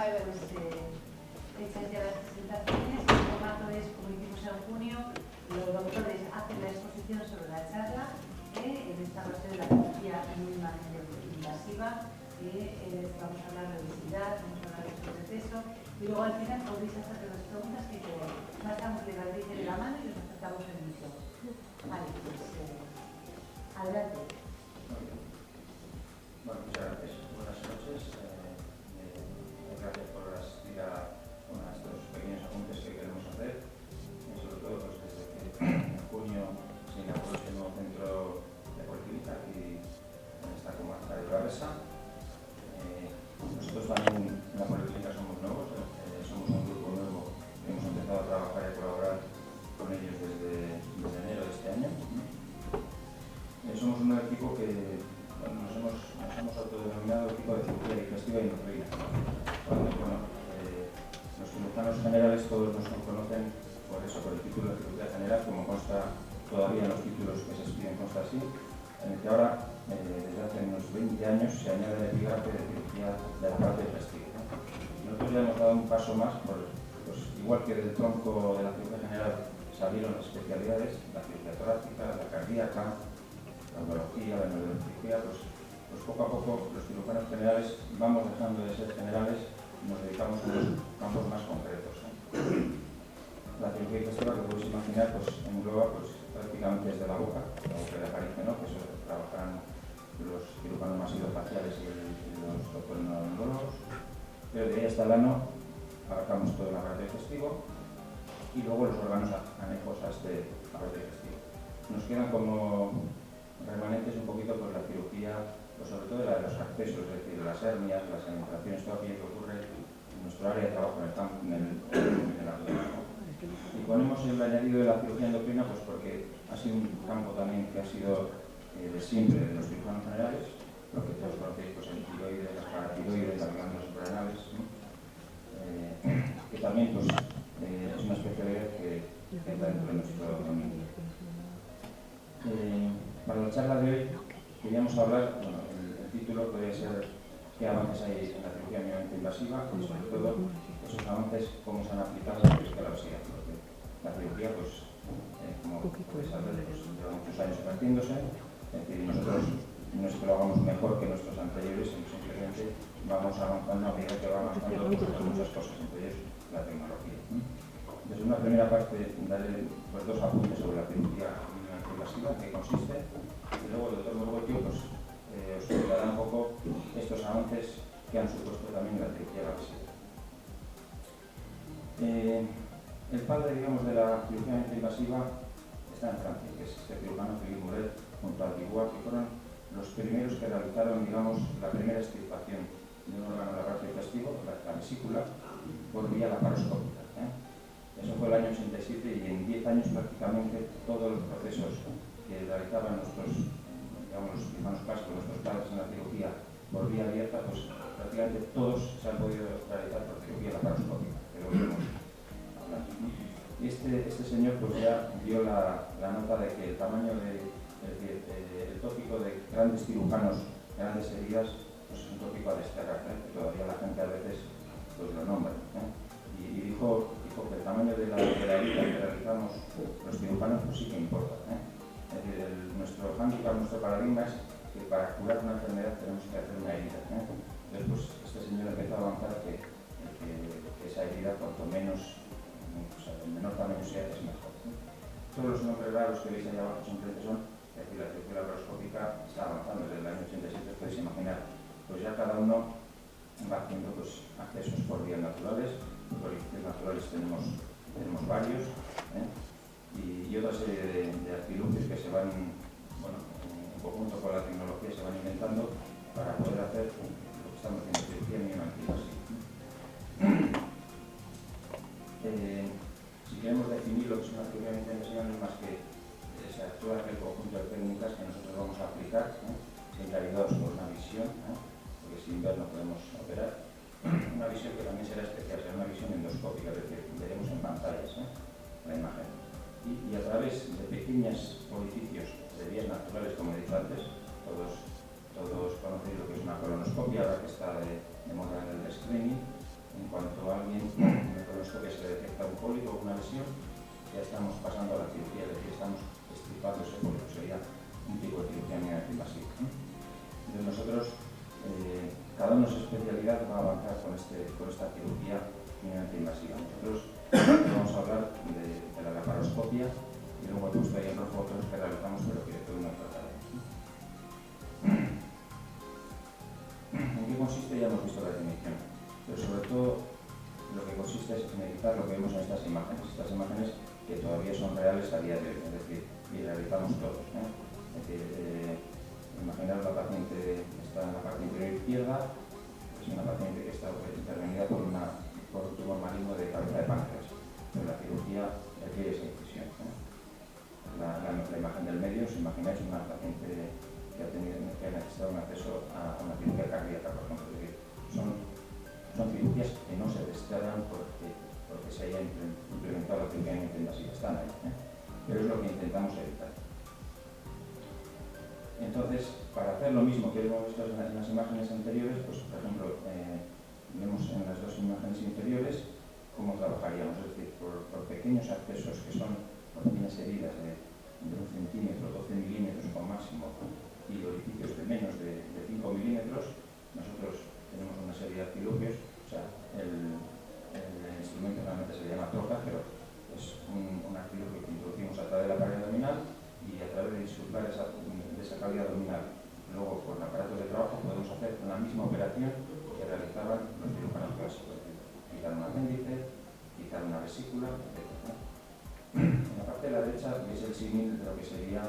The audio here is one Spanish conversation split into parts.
va a haber hechas ya las presentaciones. El formato es, como hicimos en junio, los doctores hacen la exposición sobre la charla en esta base de la cirugía mínimamente invasiva. Vamos a hablar de obesidad, vamos a hablar de sobrepeso y luego al final podéis hacer las preguntas que queráis. Marcamos de la mano y nos acercamos el micrófono. Vale, pues adelante. Bueno, muchas gracias. Buenas noches. Gracias por asistir a estos pequeños apuntes que queremos hacer. Sobre todo pues, desde que en junio se inauguró este nuevo centro de policlínica aquí en esta comarca de Alavesa. Nosotros también en la policlínica somos nuevos, somos un grupo nuevo que hemos empezado a trabajar y a colaborar con ellos desde enero de este año. Somos un equipo que nos hemos autodenominado equipo de cirugía digestiva y endocrina. Los cirujanos generales todos nos conocen por eso, por el título de cirugía general, como consta todavía en los títulos que se expiden, consta así, en el que ahora, desde hace unos 20 años, se añade el epígrafe de cirugía del aparato digestivo. Nosotros ya hemos dado un paso más, pues, igual que del tronco de la cirugía general salieron las especialidades, la cirugía torácica, la cardíaca, la oncología, la neurocirugía, pues poco a poco los cirujanos generales vamos dejando de ser generales y nos dedicamos a unos campos más concretos. La cirugía digestiva, que podéis imaginar, pues engloba prácticamente desde la boca de la faringe, ¿no? Que eso trabajan los cirujanos masilofaciales y los otorrinolaringólogos, pero de ahí hasta el ano abarcamos todo el aparato digestivo y luego los órganos anejos a este aparato digestivo. Nos quedan como remanentes un poquito pues la cirugía, pues sobre todo la de los accesos, es decir, las hernias, las administraciones, todo aquello que ocurre en nuestro área de trabajo en el abdomen. Y ponemos el añadido de la cirugía endocrina pues porque ha sido un campo también que ha sido de siempre de los cirujanos generales, lo que todos conocéis, pues el tiroides, las paratiroides, las glándulas suprarrenales, que también pues, es una especialidad que está dentro de nuestro dominio. Para la charla de hoy queríamos hablar, bueno, el título podría ser qué avances hay en la cirugía mínimamente invasiva y sobre todo esos avances cómo se han aplicado a la obesidad, porque la cirugía, pues, como podéis saber, pues, lleva muchos años ejerciéndose, es decir, nosotros no es que lo hagamos mejor que nuestros anteriores, sino simplemente vamos avanzando a medida que va avanzando pues, muchas cosas, entre ellos la tecnología. Desde una primera parte daré pues, dos apuntes sobre la cirugía mínimamente invasiva, en qué consiste, y luego el doctor Morgoglio pues, os explicará un poco estos avances que han supuesto también la cirugía de la obesidad. El padre, digamos, de la cirugía mínimamente invasiva está en Francia, que es este cirujano Philippe Muret, junto a Dubois, que fueron los primeros que realizaron, digamos, la primera extirpación de un órgano del aparato digestivo, la vesícula, por vía laparoscópica. Eso fue el año 87 y en 10 años prácticamente todos los procesos que realizaban nuestros, digamos, los cirujanos clásicos, nuestros padres en la cirugía por vía abierta, pues prácticamente todos se han podido realizar por cirugía laparoscópica, que lo vemos hablando. Y este señor pues ya dio la nota de que el tamaño el tópico de grandes cirujanos, grandes heridas, pues es un tópico a desterrar, que todavía la gente a veces pues lo nombra. Y dijo que el tamaño de la herida que realizamos los cirujanos pues sí que importa. Es decir, nuestro hándicap, nuestro paradigma es que para curar una enfermedad tenemos que hacer una herida. Entonces pues este señor empezó a avanzar que esa herida cuanto menos, o sea, el menor tamaño sea, es mejor. Todos los nombres raros que veis ahí abajo simplemente son, es decir, la cirugía laparoscópica está avanzando desde el año 87, podéis imaginar, pues ya cada uno va haciendo pues, accesos por vías naturales, por orificios naturales tenemos varios, y otra serie de artilugios que se van, bueno, en conjunto con la tecnología se van inventando para poder hacer lo que estamos haciendo, cirugía mínimamente invasiva. Si queremos definir lo que es una cirugía mínimamente invasiva, no es más que se actúa en el conjunto de técnicas que nosotros vamos a aplicar, siempre ayudados por una visión, porque sin ver no podemos operar. Una visión que también será especial, será una visión endoscópica, es decir, veremos en pantallas la imagen. Y a través de pequeños orificios de vías naturales, como he dicho antes, todos conocéis lo que es una colonoscopia, ahora que está de moda en el screening, una lesión, ya estamos pasando a la cirugía, es decir, estamos extirpando ese pólipo, sería un tipo de cirugía minimamente invasiva. Entonces nosotros, cada uno su especialidad va a avanzar con esta cirugía minimamente invasiva. Nosotros vamos a hablar de la laparoscopia y luego he puesto ahí en rojo otros que realizamos, pero que después no trataremos. ¿En qué consiste? Ya hemos visto la definición, pero sobre todo lo que consiste es en editar lo que vemos en estas imágenes que todavía son reales a día de hoy, es decir, y realizamos todos. Es decir, imaginaros la paciente está en la parte inferior izquierda, es una paciente que está intervenida por un tumor maligno de cabeza de páncreas, pero la cirugía requiere esa incisión. La imagen del medio, os imagináis una paciente que ha necesitado un acceso a una cirugía cardíaca, por ejemplo. Es decir, son cirugías que no se desterran porque se haya implementado la cirugía invasiva, están ahí, pero es lo que intentamos evitar. Entonces, para hacer lo mismo que hemos visto en las imágenes anteriores, pues por ejemplo, vemos en las dos imágenes inferiores cómo trabajaríamos, es decir, por pequeños accesos que son por pequeñas heridas de 1 centímetro, 12 milímetros como máximo, y orificios de menos de 5 milímetros, nosotros tenemos una serie de artilugios, o sea, el instrumento realmente se llama troca, pero es un artilugio que introducimos a través de la pared abdominal y a través de insufflar de esa cavidad abdominal. Luego, con aparatos de trabajo, podemos hacer la misma operación que realizaban los cirujanos clásicos, quitar un apéndice, quitar una vesícula, etc. En la parte de la derecha veis el símil de lo que sería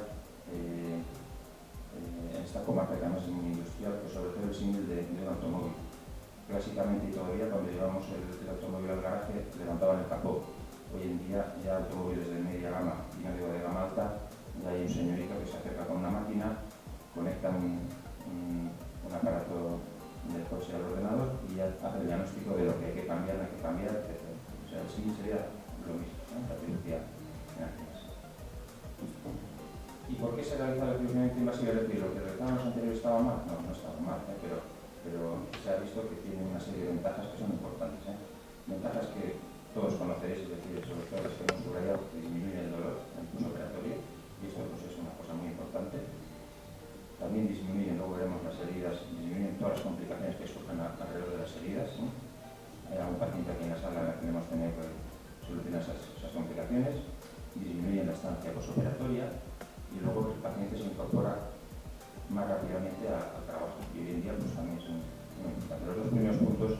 en esta comarca que además es muy industrial, pues sobre todo el símil de un automóvil. Clásicamente y todavía cuando llevamos el automóvil al garaje levantaban el capó. Hoy en día ya automóviles de media gama y no digo de gama alta, ya hay un señorito que se acerca con una máquina, conecta un aparato del coche al ordenador y ya hace el diagnóstico de lo que hay que cambiar, etc. O sea, el símil sería lo mismo, la cirugía en acciones. ¿Y por qué se realiza la cirugía invasiva? Es decir, lo que realizaban los anteriores estaba mal, no estaba mal, pero se ha visto que tiene una serie de ventajas que son importantes. Ventajas que todos conoceréis, es decir, sobre todo las que hemos subrayado, que disminuyen el dolor en el postoperatorio, y esto pues, es una cosa muy importante. También disminuyen, luego veremos las heridas, disminuyen todas las complicaciones que surgen alrededor de las heridas. Hay algún paciente aquí en la sala en la que hemos tenido que solucionar esas complicaciones, disminuyen la estancia postoperatoria y luego el paciente se incorpora más rápidamente al trabajo. Y hoy en día pues, también es muy importante. Los dos primeros puntos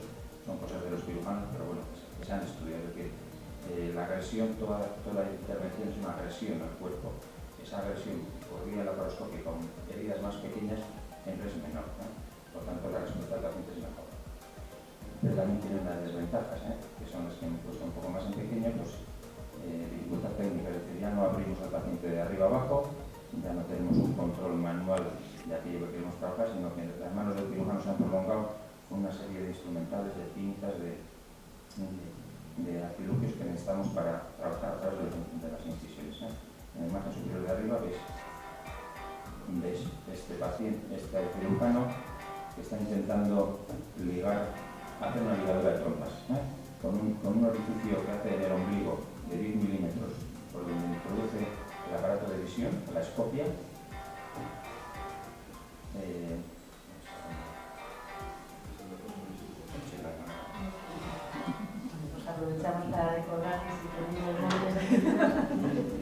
son cosas de los cirujanos, pero bueno, que se han estudiado. Es decir, la agresión, toda la intervención es una agresión al cuerpo. Esa agresión por vía laparoscópica con heridas más pequeñas siempre es menor, por tanto la respuesta del paciente es mejor. Pero también tiene unas desventajas, que son las que hemos puesto un poco más en pequeño, pues dificultad técnica, es decir, ya no abrimos al paciente de arriba abajo, ya no tenemos un control manual de aquello que queremos trabajar, sino que las manos del cirujano se han prolongado con una serie de instrumentales, de pinzas, de artilugios que necesitamos para trabajar a través de las incisiones. En la imagen superior de arriba veis este paciente, este cirujano que está intentando hacer una ligadura de trompas, con un orificio que hace en el ombligo de 10 milímetros, por donde introduce el aparato de visión, la escopia. Pues aprovechamos para recordar que si tenéis los nombres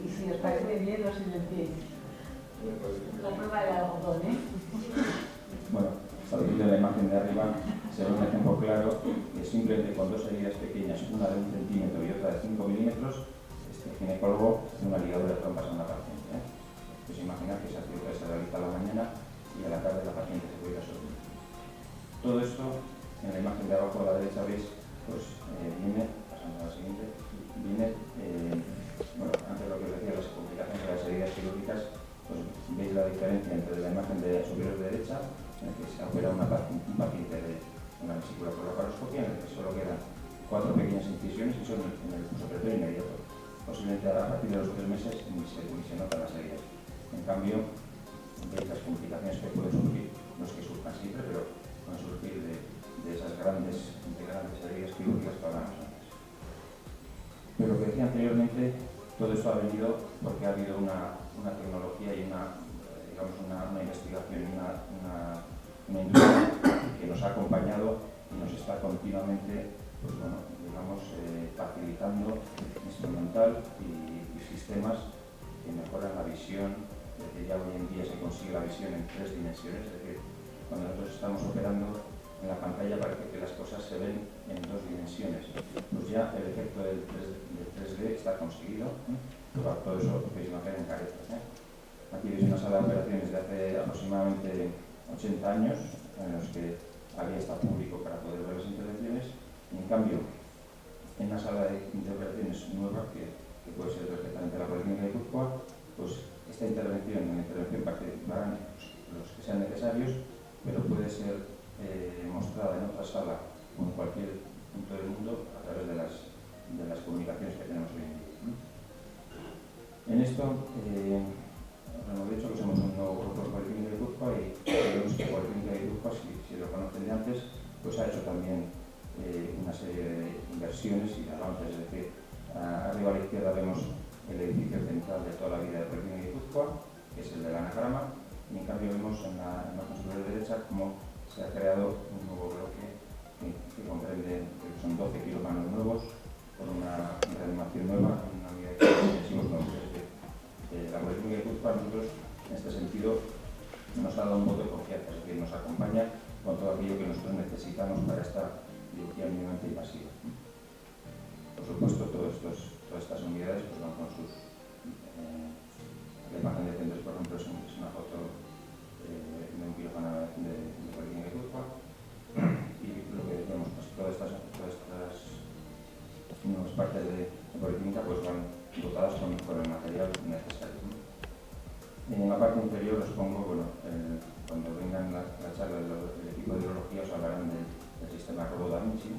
y si os parece bien los silenciéis. La prueba del algodón, Bueno, viendo la imagen de arriba se ve un ejemplo claro que simplemente con dos heridas pequeñas, una de 1 centímetro y otra de 5 milímetros, este ginecólogo hace una ligadura de trompas a una paciente. Pues imaginar que esa cirugía se realiza a la mañana y a la tarde la paciente se puede ir a dormir. Todo esto, en la imagen de abajo a la derecha veis, pues viene, pasando a la siguiente, bueno, antes lo que os decía, las complicaciones de las heridas quirúrgicas, pues veis la diferencia entre la imagen de superior derecha, en la que se opera un paciente de una vesícula por laparoscopia, en el que solo quedan 4 pequeñas incisiones y son en el postoperatorio inmediato. Posiblemente a partir de los 3 meses ni se notan las heridas. En cambio, veis las complicaciones que pueden surgir, no es que surjan siempre, pero pueden surgir de esas grandes heridas quirúrgicas que hablamos antes. Pero lo que decía anteriormente, todo esto ha venido porque ha habido una tecnología y digamos una investigación, una industria que nos ha acompañado y nos está continuamente, pues bueno, digamos, facilitando instrumental y sistemas que mejoran la visión. Es decir, ya hoy en día se consigue la visión en 3 dimensiones, es decir, cuando nosotros estamos operando en la pantalla parece que las cosas se ven en 2 dimensiones. Pues ya el efecto del 3D está conseguido, pero todo eso lo podéis imaginar en caretas. Aquí veis una sala de operaciones de hace aproximadamente 80 años, en los que había hasta público para poder ver las intervenciones, y en cambio, en una sala de operaciones nueva, que puede ser perfectamente la Policlínica de Guipúzcoa, pues esta intervención, en la intervención participarán los que sean necesarios, pero puede ser mostrada en otra sala o en cualquier punto del mundo a través de las comunicaciones que tenemos hoy en día. En esto, hemos dicho que somos un nuevo grupo de Policlínica de Guipúzcoa y vemos que Policlínica de Guipúzcoa, si lo conocen de antes, pues ha hecho también una serie de inversiones y de avances. Es decir, arriba a la izquierda vemos el edificio central de toda la vida de Policlínica de Guipúzcoa, que es el del anagrama, y en cambio vemos en la imagen superior derecha cómo se ha creado un nuevo bloque que comprende, son 12 quirófanos nuevos, con una reanimación nueva, una unidad de intensivos nuevos. La Policlínica de Guipúzcoa, nosotros, en este sentido, nos ha dado un voto de confianza, es decir, nos acompaña con todo aquello que nosotros necesitamos para esta cirugía mínimamente invasiva. Por supuesto, todas estas unidades pues, van con sus... la imagen de centros, por ejemplo, es una foto de un quirófano de Policlínica de Guipúzcoa, y lo que decíamos, pues, todas estas nuevas partes de Policlínica pues, van dotadas con el material necesario. En la parte inferior os pongo, bueno, cuando vengan la charla del equipo de urología os hablarán del sistema robot Da Vinci.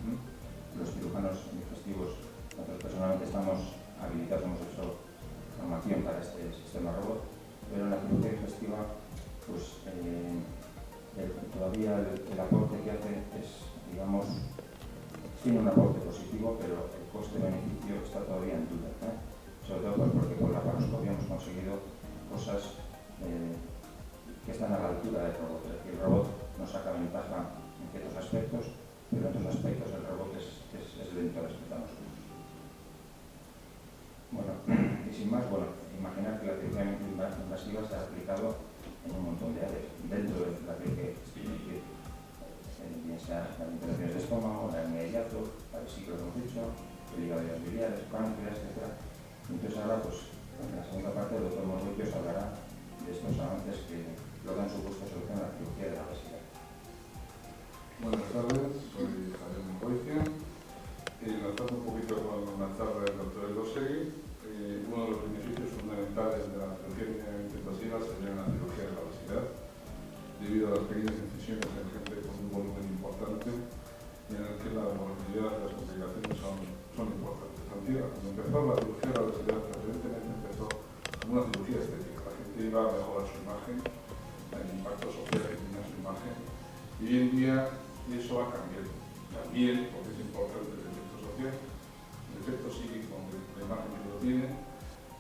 Los cirujanos digestivos, nosotros personalmente estamos habilitados, hemos hecho formación para este sistema robot, pero en la cirugía digestiva pues todavía el aporte que hace es, digamos, tiene un aporte positivo, pero el coste-beneficio está todavía en duda. Sobre todo pues, porque con la laparoscopia hemos conseguido cosas que están a la altura del robot. Es decir, el robot nos saca ventaja en ciertos aspectos, pero en otros aspectos el robot es lento respecto a nosotros. Bueno, y sin más, bueno, imaginar que la cirugía invasiva se ha aplicado en un montón de áreas. Dentro de la cirugía bien sea las intervenciones de estómago, la hernia de hiato, la vesícula, como hemos dicho, el hígado y las biliares, páncreas, etc. Entonces ahora, pues, en la segunda parte, el doctor Morroyo os hablará de estos avances que logran su justa solución a la cirugía de la obesidad. Buenas tardes, soy Javier Morroyo. Lanzando un poquito con la charla del doctor Elosegui, uno de los beneficios fundamentales de la cirugía mínimamente invasiva sería la cirugía de la obesidad, debido a las pequeñas incisiones en gente con un volumen importante y en el que la morbilidad y las complicaciones son importantes. Cuando empezó la cirugía de la obesidad, preferentemente empezó como una cirugía estética. La gente iba a mejorar su imagen, el impacto social que tenía su imagen, y hoy en día eso ha cambiado. También, porque es importante el efecto social, el efecto psíquico de la imagen que lo tiene,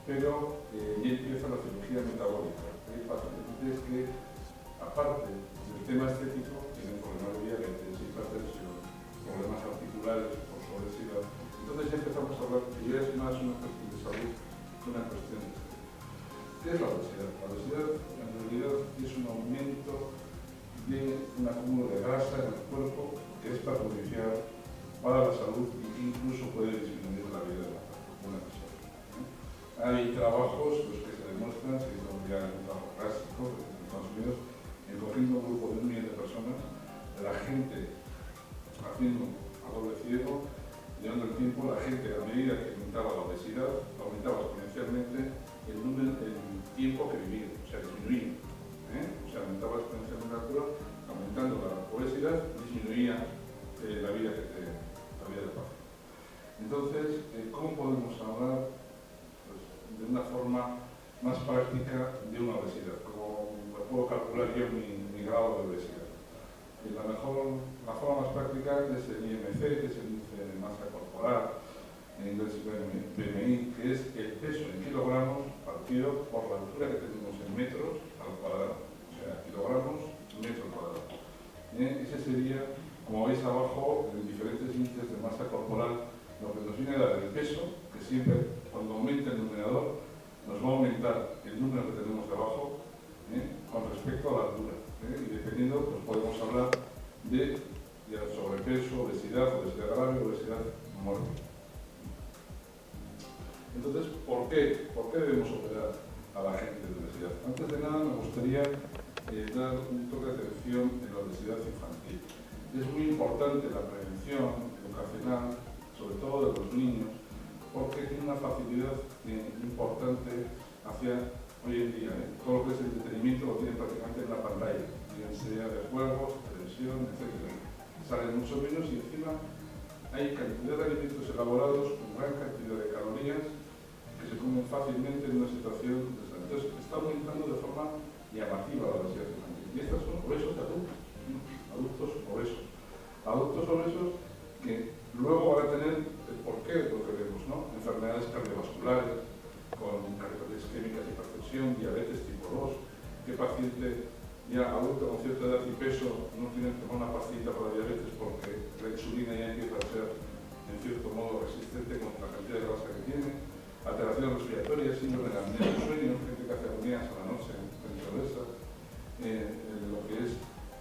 pero ya empieza la cirugía metabólica. Hay pacientes que, aparte del tema estético, tienen problemas de diabetes, hipertensión, problemas articulares por su obesidad. Entonces ya empezamos a hablar que ya es más una cuestión de salud que una cuestión de salud. ¿Qué es la obesidad? La obesidad en realidad es un aumento de un acúmulo de grasa en el cuerpo que es perjudicial para la salud e incluso puede disminuir la vida de una persona. Hay trabajos en los que se demuestran, se hizo ya un trabajo clásico en Estados Unidos, cogiendo un grupo de 1 millón de personas, la gente haciendo a doble ciego, llevando el tiempo, la gente a medida que aumentaba la obesidad, aumentaba exponencialmente el tiempo que vivía, o sea, disminuía. O sea, aumentaba exponencialmente la curva, aumentando la obesidad, disminuía la vida del paciente. Entonces, ¿cómo podemos hablar pues, de una forma más práctica de una obesidad? ¿Cómo puedo calcular yo mi grado de obesidad? La forma más práctica es el IMC, que es el índice de masa corporal, en inglés BMI, que es el peso en kilogramos partido por la altura que tenemos en metros al cuadrado, o sea, kilogramos metro cuadrado. Ese sería, como veis abajo, en diferentes índices de masa corporal, lo que nos viene a dar el peso, que siempre cuando aumenta el numerador, nos va a aumentar el número que tenemos debajo con respecto a la altura. Y dependiendo, pues podemos hablar de sobrepeso, obesidad grave, obesidad mórbida. Entonces, ¿por qué debemos operar a la gente de obesidad? Antes de nada, me gustaría dar un toque de atención en la obesidad infantil. Es muy importante la prevención educacional, sobre todo de los niños, porque tiene una facilidad importante hacia hoy en día. Todo lo que es el entretenimiento lo tienen prácticamente en la pantalla, bien sea de juegos, televisión, etc. Salen mucho menos y encima hay cantidad de alimentos elaborados con gran cantidad de calorías que se comen fácilmente en una situación de salud. Entonces, está aumentando de forma llamativa la obesidad infantil. Y estas son obesos de adultos, adultos obesos. Adultos obesos que luego van a tener el porqué de lo que vemos, ¿no? Enfermedades cardiovasculares, con cardiopatía isquémica, hipertensión, diabetes tipo 2, qué paciente ya adulto con cierta edad y peso no tiene que tomar una pastilla para diabetes porque la insulina ya empieza a ser en cierto modo resistente con la cantidad de grasa que tiene, alteraciones respiratorias, síndrome de apnea del sueño, gente que hace apneas a la noche dentro de esa, lo que es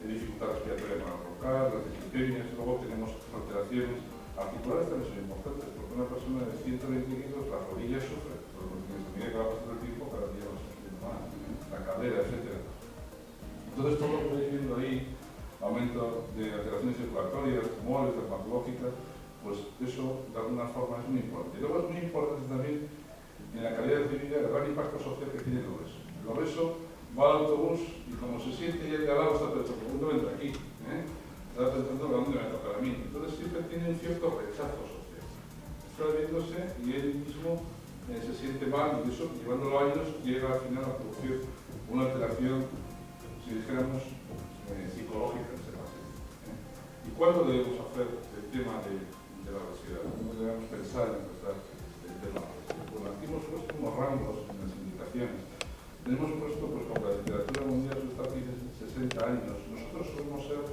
dificultad respiratoria para roncar, las dislipemias, luego tenemos alteraciones articulares también son importantes, porque una persona de 120 kilos, las rodillas sufren, porque a medida que va pasando el tiempo, cada día va sufriendo más, la cadera, etc. Entonces, todo lo que veis viendo ahí, aumento de alteraciones circulatorias, tumores, dermatológicas, pues eso de alguna forma es muy importante. Y luego es muy importante también en la calidad de vida el gran impacto social que tiene el obeso. El obeso va al autobús y como se siente ya de al lado está pensando, ¿dónde entra aquí? Está pensando dónde me toca a mí. Entonces siempre tiene un cierto rechazo social. Está viéndose y él mismo se siente mal y eso, llevándolo años, llega al final a producir una alteración, si dijéramos, psicológica en ese paciente. ¿Y cuándo debemos hacer el tema de la obesidad? ¿Cómo debemos pensar en empezar el tema de la obesidad? Bueno, aquí hemos puesto unos rangos en las indicaciones. Tenemos puesto, pues como la literatura mundial está aquí desde 60 años, nosotros solemos ser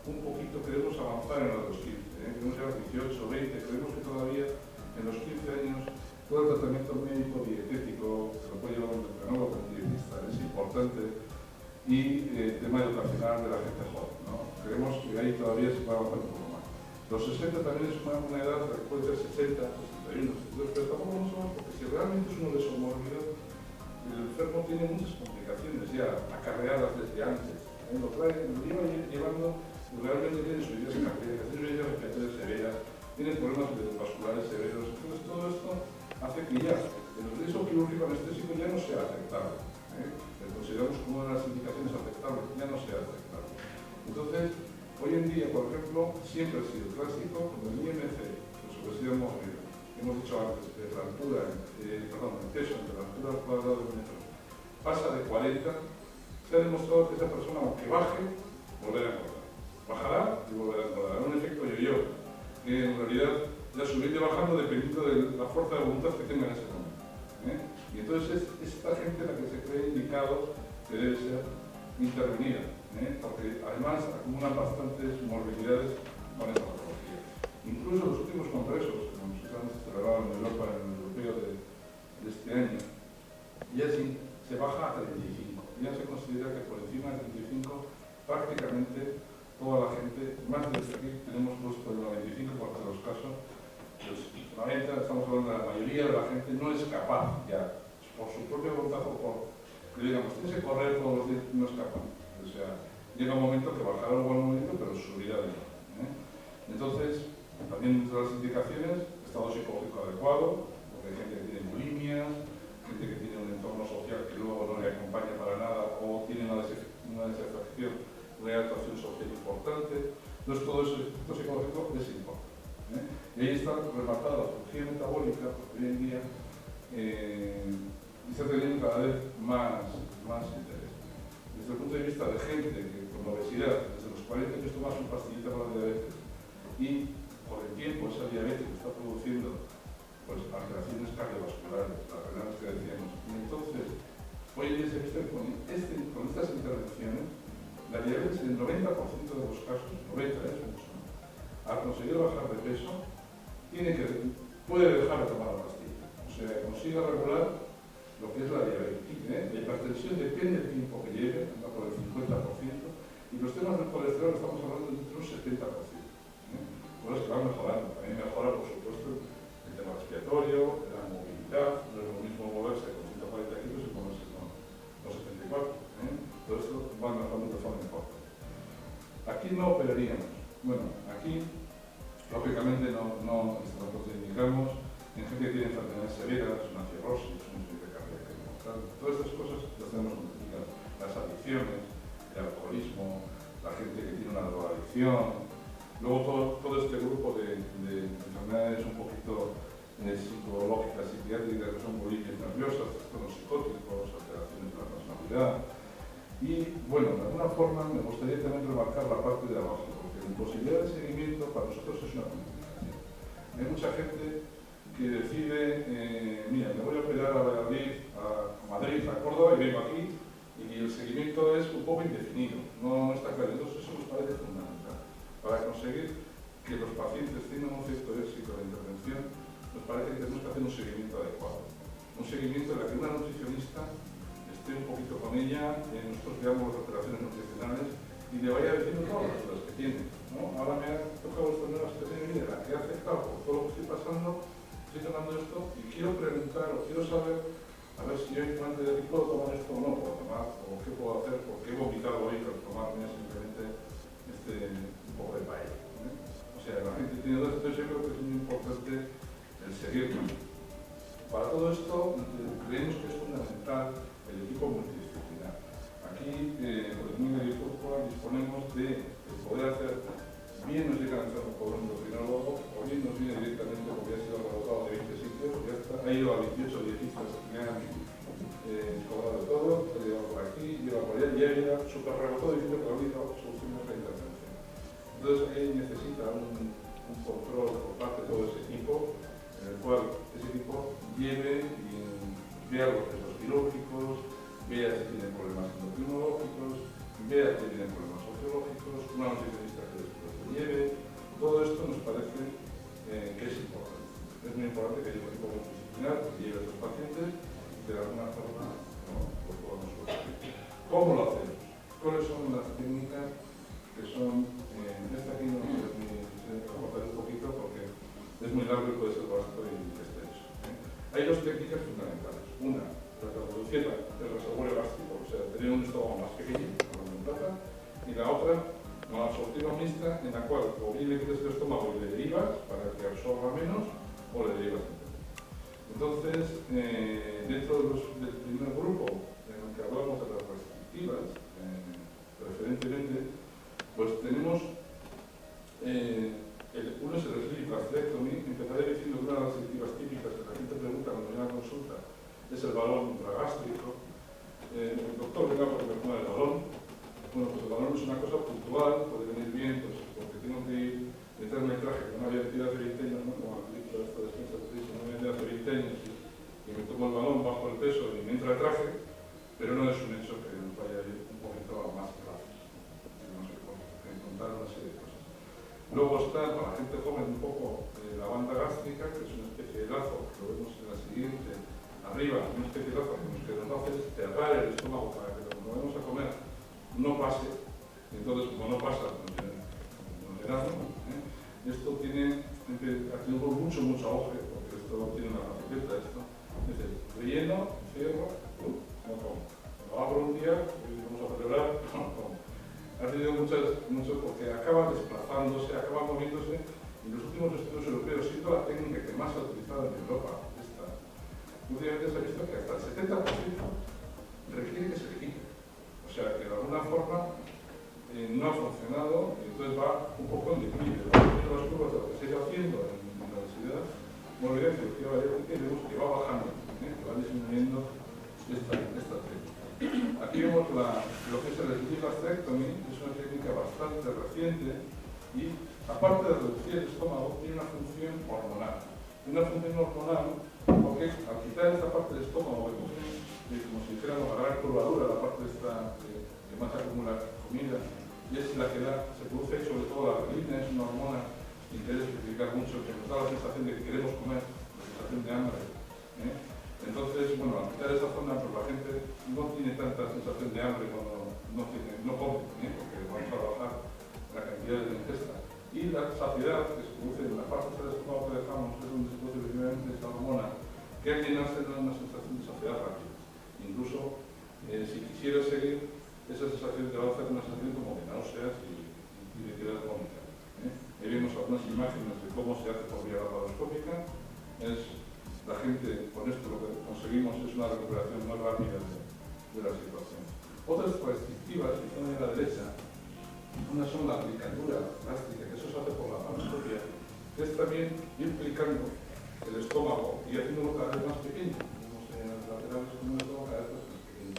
un poquito, queremos avanzar en los 15, queremos llegar a 18, 20, creemos que todavía en los 15 años todo el tratamiento médico dietético se lo puede llevar un endocrinólogo, un dietista, es importante, y el tema educacional de la gente joven, ¿no? Creemos que ahí todavía se puede avanzar un poco más. Los 60 también es una edad que puede ser 60, 61, 62, pero tampoco no somos, porque si realmente es uno de esos mórbidos, el enfermo tiene muchas complicaciones ya acarreadas desde antes. Lo lleva llevando, realmente tiene subidas cardíacas, tiene subidas respiratorias severas, tiene problemas vasculares severos. Entonces todo esto hace que ya el riesgo quirúrgico anestésico ya no sea aceptable. Lo consideramos como una de las indicaciones aceptables, ya no sea aceptable. Entonces, hoy en día, por ejemplo, siempre ha sido clásico con el IMC, pues obesidad mórbida. Hemos dicho antes, de la altura, el peso entre la altura al cuadrado de metro pasa de 40, se ha demostrado que esa persona, aunque baje, volverá a engordar. Bajará y volverá a engordar. Es un efecto yo-yo, que en realidad ya subir y bajando dependiendo de la fuerza de voluntad que tenga en ese momento. Y entonces es esta gente la que se cree indicado que debe ser intervenida, porque además acumulan bastantes morbilidades con esta patología. Incluso los últimos congresos, como se han celebrado en Europa, en el europeo de este año, ya se baja a 35. Ya se considera que por encima de 35 prácticamente toda la gente, más de aquí tenemos puesto el 95% de los casos, pues 90, estamos hablando de la mayoría de la gente no es capaz ya, por su propia voluntad o por, que digamos, tienes que correr todos los días, no es capaz. O sea, llega un momento que bajará un buen momento, pero subirá de nuevo. Entonces, también dentro de las indicaciones, estado psicológico adecuado, porque hay gente que tiene bulimias, gente que tiene un entorno social que luego no le acompaña para nada o tiene una desatención, una actuación social importante. Entonces todo eso psicológico es importante. Y ahí está rematada la cirugía metabólica, porque hoy en día está teniendo cada vez más interés. Desde el punto de vista de gente que con obesidad, desde los 40 años tomas una pastillita para la diabetes y por el tiempo esa diabetes que está produciendo infecciones cardiovasculares, las renales que decíamos. Y entonces, hoy en día se viste con estas intervenciones, la diabetes en el 90% de los casos, 90 es mucho, al conseguir bajar de peso, puede dejar de tomar la pastilla. O sea, consigue regular lo que es la diabetes. La hipertensión depende del tiempo que lleve, anda por el 50%, y los temas del colesterol estamos hablando de un 70%. Cosas que van mejorando. También mejora, por supuesto, el tema respiratorio, la movilidad. No es lo mismo moverse con 140 kilos y moverse con 74. Todo esto va mejorando de forma importante. Aquí no operaríamos. Bueno, aquí, lógicamente, no indicamos en gente que tiene enfermedades severas, una cirrosis, una insuficiencia cardíaca. Todas estas cosas las tenemos identificadas. Las adicciones, el alcoholismo, la gente que tiene una drogadicción. Luego todo este grupo de enfermedades un poquito psicológicas, psiquiátricas, que son bolillas nerviosas, trastornos psicóticos, alteraciones de la personalidad. Y bueno, de alguna forma me gustaría también remarcar la parte de abajo, porque la imposibilidad de seguimiento para nosotros es una complicación. Hay mucha gente que decide, mira, me voy a operar a Valladolid, a Madrid, a Córdoba y vengo aquí, y el seguimiento es un poco indefinido, no está claro. Entonces eso nos parece fundamental. Para conseguir que los pacientes tengan un cierto éxito de intervención, nos parece que tenemos que hacer un seguimiento adecuado. Un seguimiento en el que una nutricionista esté un poquito con ella, nosotros veamos las operaciones nutricionales y le vaya diciendo todas las cosas que tiene. ¿No? Ahora me ha tocado esta nueva situación y la que hace claro por todo lo que estoy pasando, estoy tomando esto y quiero preguntar o quiero saber a ver si yo antes de aquí puedo tomar esto o no puedo tomar, o qué puedo hacer, porque he vomitado hoy al tomarme simplemente un poco de paella. O sea, la gente tiene todo esto, yo creo que es muy importante el seguirlo. Para todo esto, creemos que es fundamental el equipo multidisciplinar. Aquí, por el Clínica de Guipúzcoa, disponemos de poder hacer, bien nos llega a entrar por un endocrinólogo, o bien nos viene directamente porque ha sido rebotado de 20 sitios, ya está, ha ido a 28 dietistas que han cobrado todo, ha llegado por aquí, lleva por allá, y ha ido súper rebotado diciendo que ha habido soluciones de intervención. Entonces, ahí necesita un control por parte de todo ese equipo, en el cual ese equipo lleve y vea los procesos quirúrgicos, vea si tienen problemas endocrinológicos, vea si tienen problemas sociológicos, una nutricionista que después lo lleve. Todo esto nos parece que es importante. Es muy importante que haya un equipo multidisciplinar que lleve a estos pacientes y de alguna forma lo podamos solucionar. ¿Cómo lo hacemos? ¿Cuáles son las técnicas que son, esta aquí no es muy, aportaré un poquito porque es muy largo y puede ser bastante extenso. Hay dos técnicas fundamentales. Una, la de reducir el reservorio gástrico, o sea, tener un estómago más pequeño, y la otra, una absortiva mixta, en la cual o bien le quitas el estómago y le derivas para que absorba menos, o le derivas menos. Entonces, dentro del primer grupo, en el que hablamos de las restrictivas, preferentemente, pues tenemos uno es el sleeve gastrectomy. Empezaré diciendo que una de las restrictivas típicas que la gente pregunta cuando viene a la consulta es el balón intragástrico. El doctor venga por el balón. Bueno, pues el balón es una cosa puntual, puede venir bien, pues porque tengo que ir, meterme el traje que no había tirado hace 20 años, ¿no? Como la película esta despensa que dice, no había tirado hace 20 años y me tomo el balón bajo el peso y me entra el traje, pero no es un hecho que nos vaya a ir un poquito más graves. Tenemos que contar una serie de cosas. Luego está, para la gente joven, un poco la banda gástrica, que es una especie de lazo, que lo vemos en la siguiente, arriba, una especie de lazo que nos hace cerrar el estómago para que cuando vamos a comer no pase, y entonces como no pasa, nos llenamos. Esto tiene, ha tenido mucho auge, porque esto tiene una facilidad, esto es el relleno, cierro, no como. Lo abro un día, vamos a celebrar, no como. Ha tenido mucho porque acaba desplazándose, acaba moviéndose, y los últimos estudios europeos, siendo la técnica que más se ha utilizado en Europa, esta, últimamente se ha visto que hasta el 70% requiere que se le quite. O sea, que de alguna forma no ha funcionado y entonces va un poco en declive. Vamos viendo las curvas de lo que se está haciendo en la universidad, muy bien, cirugía bariátrica, y vemos que va bajando, que va disminuyendo esta técnica. Aquí vemos lo que es el sleeve gastrectomy, que es una técnica bastante reciente y, aparte de reducir el estómago, tiene una función hormonal. Una función hormonal Porque al quitar esta parte del estómago, como si dijéramos agarrar curvadura, la parte esta que más acumula comida, y es la que se produce sobre todo la grelina, es una hormona que interesa especificar mucho, que nos da la sensación de que queremos comer, la sensación de hambre. Entonces, bueno, al quitar esa zona, pues la gente no tiene tanta sensación de hambre cuando no come, porque vamos a bajar la cantidad de ingesta. Y la saciedad que se produce en la parte del estómago que dejamos, es donde se produce primeramente esta hormona, que al llenarse da una sensación de saciedad rápida. Incluso, si quisieras seguir, esa sensación te va a hacer una sensación como de náuseas y de querer vomitar. Ahí vemos algunas imágenes de cómo se hace por vía laparoscópica. La gente, con esto lo que conseguimos es una recuperación más rápida de la situación. Otras restrictivas que están en la derecha, una son la aplicadura plástica, que eso se hace por la laparoscopia, que es también implicando el estómago y haciéndolo cada vez más pequeño. Vemos en las laterales como el estómago cada vez más pequeño.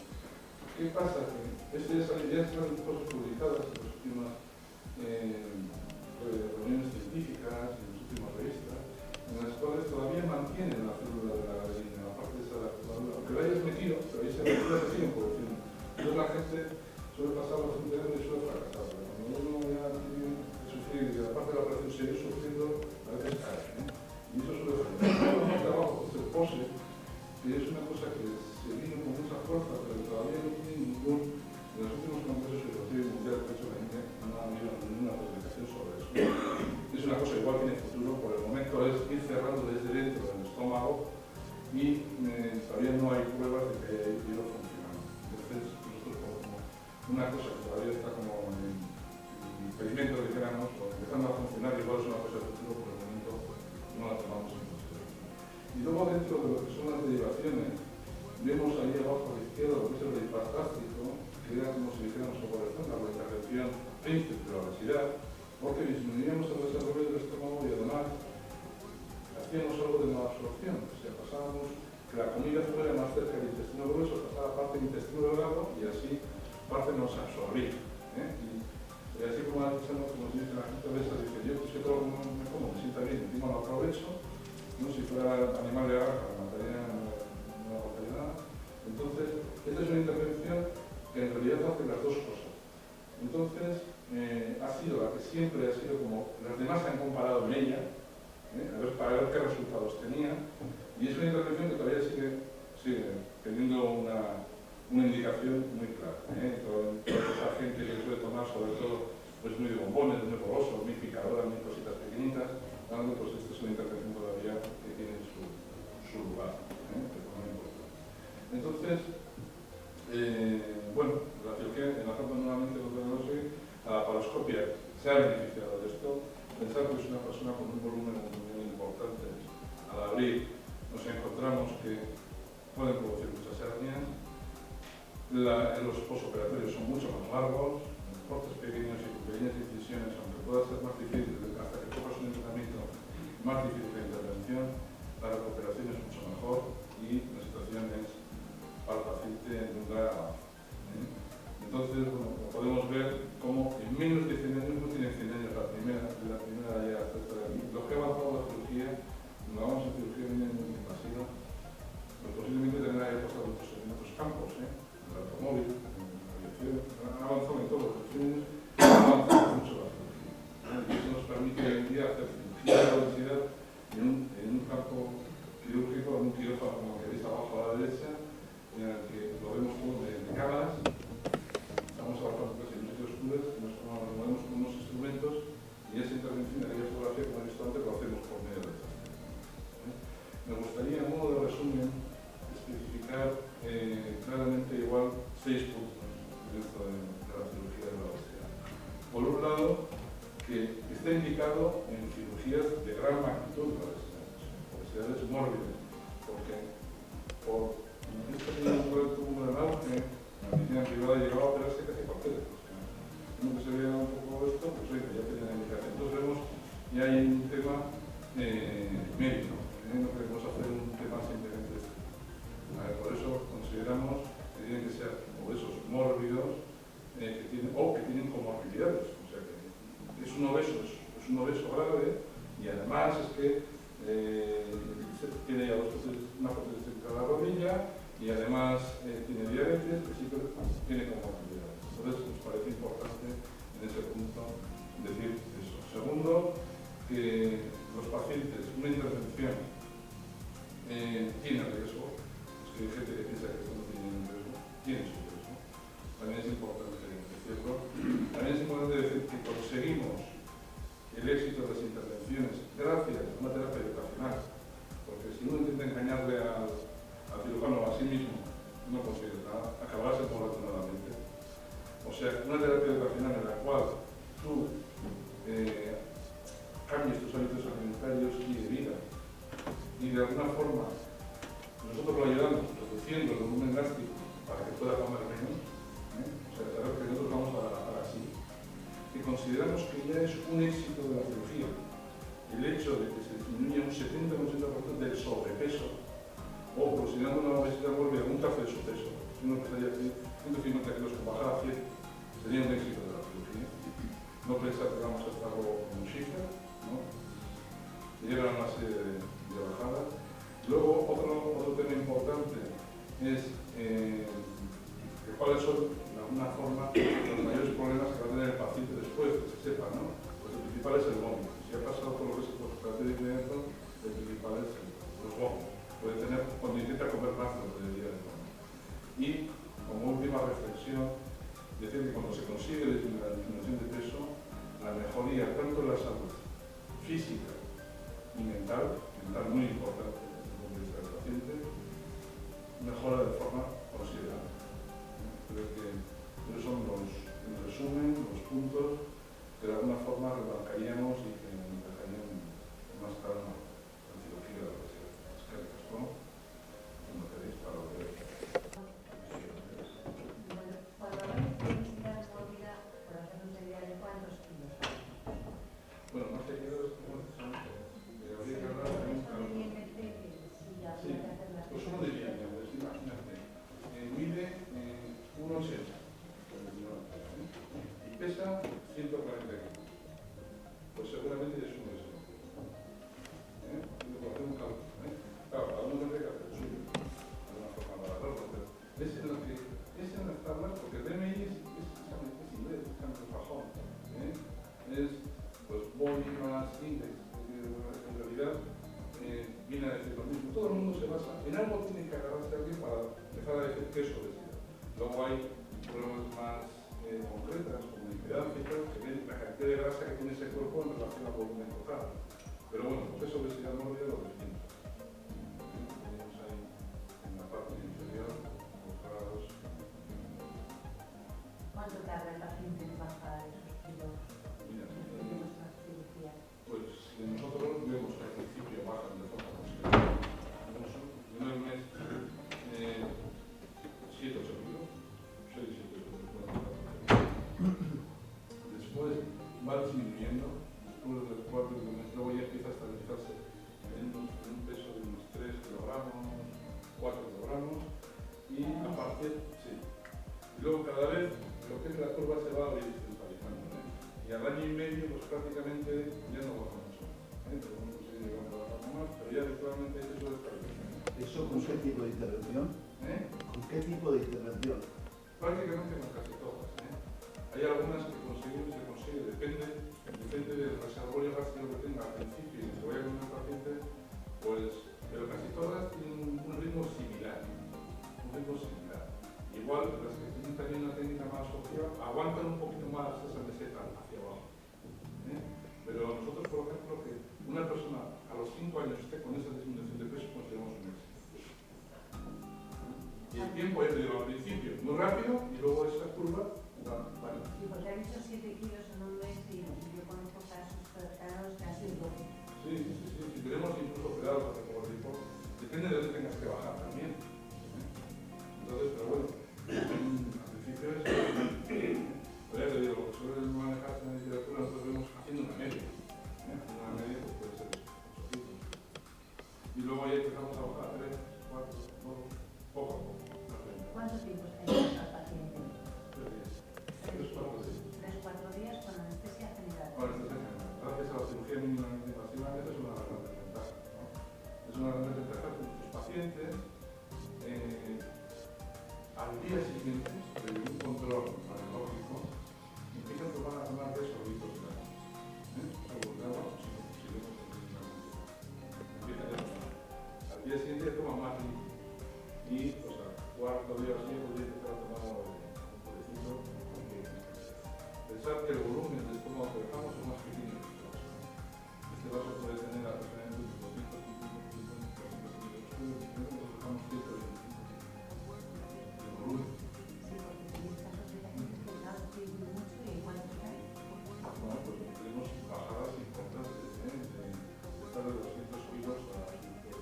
¿Qué pasa? Que ya están cosas publicadas en las últimas reuniones científicas, en las últimas revistas, en las cuales todavía mantienen la célula de la gallina, la parte de esa curvadura. Aunque la hayas metido, pero ahí se siguen produciendo. Entonces la gente suele pasar bastante grande y suele fracasar. Cuando uno ya tiene que sufrir y la parte de la operación sigue sufriendo, a veces cae. Y eso suele ser. Un trabajo de pose, que es una cosa que se vino con mucha fuerza, pero todavía no tiene ningún. En los últimos congresos educativos mundiales que ha hecho la India, no ha habido ninguna publicación sobre eso. Es una cosa igual que en el futuro, por el momento es ir cerrando desde dentro del estómago y todavía no hay pruebas de que haya ido funcionando. Entonces, nosotros como una cosa que todavía está como en experimento, dijéramos, o empezando a funcionar, igual es una cosa del futuro, por el momento no la tomamos en consideración. Y luego dentro de lo que son las derivaciones, vemos ahí abajo a la izquierda lo que es el hiperplástico, que era como si dijéramos por ejemplo la intervención príncipe de la obesidad, porque disminuíamos el desarrollo del estómago y además hacíamos algo de malabsorción, o sea, pasábamos que la comida fuera más cerca del intestino grueso, pasaba parte del intestino delgado y así parte nos absorbía. Y así como si dice la gente obesa, dice, yo pues que todo lo que me como me sienta bien, encima lo aprovecho, no si fuera animal de granja, me mataría, no aportaría nada. Entonces, esta es una intervención que en realidad hace las dos cosas. Entonces, ha sido la que siempre ha sido como las demás se han comparado en ella, para ver qué resultados tenía, y es una intervención que todavía sigue teniendo una indicación muy clara. Toda esa gente que suele tomar, sobre todo, pues muy de bombones, muy golosos, muy picadoras, muy cositas pequeñitas, dando, pues esta es una intervención todavía que tiene su lugar. Entonces, bueno, la cirugía, enlazando nuevamente con la dosis, a la laparoscopia se ha beneficiado de esto. Pensar que es una persona con un volumen muy importante. Al abrir, nos encontramos que pueden producir muchas hernias. Los postoperatorios son mucho más largos, cortes pequeños y con pequeñas incisiones, aunque pueda ser más difícil, hasta que cojas un entrenamiento más difícil de intervención, la recuperación es mucho mejor y la situación es para el paciente en un gran avance. Entonces, bueno, podemos ver cómo en menos de 100 años, no tiene 100 años la primera ya hasta esta de aquí, lo que ha avanzado la cirugía, cuando vamos a cirugía mínimamente invasiva, pues posiblemente tendrá que pasar en otros campos, el automóvil, la aviación, ha avanzado en todos los fines, ha avanzado mucho la cirugía. Y eso nos permite hoy en día hacer cirugía de la obesidad en un campo quirúrgico, en un quirófano como que veis abajo a la derecha, en el que lo vemos todo de cámaras. Estamos avanzando casi en sitios oscuros, nos movemos con unos instrumentos y esa intervención de aquella fotografía, como he visto antes, lo hacemos por medio de esta. Me gustaría, a modo de resumen, especificar claramente igual 6 puntos dentro de la cirugía de la obesidad. Por un lado, que está indicado en cirugías de gran magnitud, obesidades mórbidas, porque por cirugía y además tiene diabetes, que sí que tiene comorbilidades. Entonces nos parece importante en ese punto decir eso. Segundo, que los pacientes, una intervención tiene riesgo, es que hay gente que piensa que esto no tiene ningún riesgo, tiene su riesgo. También es importante decirlo. También es importante decir que conseguimos el éxito de las intervenciones gracias a una terapia educacional, porque si uno intenta engañarle al cirujano o a sí mismo, no consigue nada, acabará paulatinamente. O sea, una terapia educacional en la cual tú cambies tus hábitos alimentarios y de vida, y de alguna forma nosotros lo ayudamos reduciendo el volumen gástrico para que pueda comer menos, o sea, saber que nosotros vamos a así, que consideramos que ya es un éxito de la cirugía, el hecho de que se disminuya un 70-80% del sobrepeso, o considerando una obesidad mórbida un tercio de su peso, si uno pensaría que 150 kilos con bajar a 100 sería un éxito de la cirugía. No pensar que vamos a estar luego con un shift, ¿no? Llegan a una serie de bajadas. Luego, otro tema importante es cuáles son, de alguna forma, los mayores problemas que va a tener el paciente después, que se sepa, ¿no? Pues el principal es el vómito. Si ha pasado por lo que es el postoperario inmediato, el principal es los vómitos. Puede tener, cuando intenta comer más de lo que debería de comer. Y, como última reflexión, decir que cuando se consigue la disminución de peso, la mejoría tanto en la salud física y mental muy importante desde el punto de vista del paciente, mejora de forma considerable. Creo que esos son en resumen, los puntos que de alguna forma remarcaríamos y que nos dejarían más claro la cirugía de la obesidad. ¿No? Como queréis para ver. Bueno, cuando hablamos de obesidad mórbida, por hacer una idea de cuántos kilos hay. Bueno, más que kilos, habría que hablar de un calor. Sí, pues uno diría, imagínate, mide 1,80 y pesa 140 kilos. Pues seguramente es un eso. Por hacer un cálculo. Claro, cada uno tendría que hacer el suyo, de una forma para darlo, pero es en las tablas, porque el DMI es inglés, es anglosajón, es pues body mass index, en realidad viene a decir lo mismo. Todo el mundo se basa, en algo tiene que agarrarse a alguien para empezar a decir qué es obesidad. Luego hay pruebas más concretas, como la impedancia y tal, que ven la cantidad de grasa que tiene ese cuerpo en relación al volumen total. Pero bueno, lo que es obesidad mórbida lo definimos. Tenemos ahí en la parte inferior los grados. ¿Cuánto tarda el paciente en bajar esos kilos? Mira, Tenemos una cirugía. pues nosotros vemos que al principio bajan de forma considerable. En un mes 7-8 kilos, 6-7 kilos. Después va disminuyendo. Después del cuarto trimestre, luego ya empieza a estabilizarse en un peso de unos 3 kilogramos, 4 kilogramos, y aparte, sí. Y luego cada vez lo que es la curva se va horizontalizando, y al año y medio, pues prácticamente ya no baja mucho. Pero bueno, pues sigue llegando a bajar más, pero ya actualmente eso es estabilización. ¿Eso con qué tipo de intervención? ¿Con qué tipo de intervención? Prácticamente con casi todas. Hay algunas que se consigue, depende del reservorio gástrico que tenga al principio y que vaya con el paciente, pues, pero casi todas tienen un ritmo similar. Igual las que tienen también una técnica más social aguantan un poquito más esa meseta hacia abajo. Pero nosotros, por ejemplo, que una persona a los 5 años esté con esa disminución de peso, consideramos un éxito. Y el tiempo, ya te digo, al principio muy rápido y luego esa curva. Vale. Sí, porque ha dicho 7 kilos en un mes y yo conozco casos cercanos que ha sido 12. Sí. Si tenemos incluso operados hace poco tiempo, depende de dónde tengas que bajar también. Entonces, pero bueno, al principio es. Pero ya te digo, lo que suele manejarse en la literatura, nosotros vemos haciendo una media. Haciendo una media, pues puede ser 8 kilos. Y luego ya empezamos a bajar 3, 4, 2, poco a poco. ¿Cuánto tiempo está ayudando al paciente? 3-4 días. 3-4 días con anestesia general. Gracias a la cirugía mínimamente invasiva, esa es una gran ventaja, ¿no? Es una gran ventaja que muchos pacientes al día siguiente, de un control radiológico, empiezan a tomar de sorbitos de agua. Sobre de agua, si no empiezan a tomar. Al día siguiente toman más líquido. Y, pues, al cuarto día así, podría empezar a tomar un purecito. Pensar que el volumen del estómago que dejamos es más pequeño que este vaso. Este vaso puede tener aproximadamente 250 nosotros dejamos 125. El volumen. Sí, porque si estas asociaciones que el lado que vive mucho y igual que cae. Bueno, pues tenemos bajadas importantes, de estar de 200 kilos a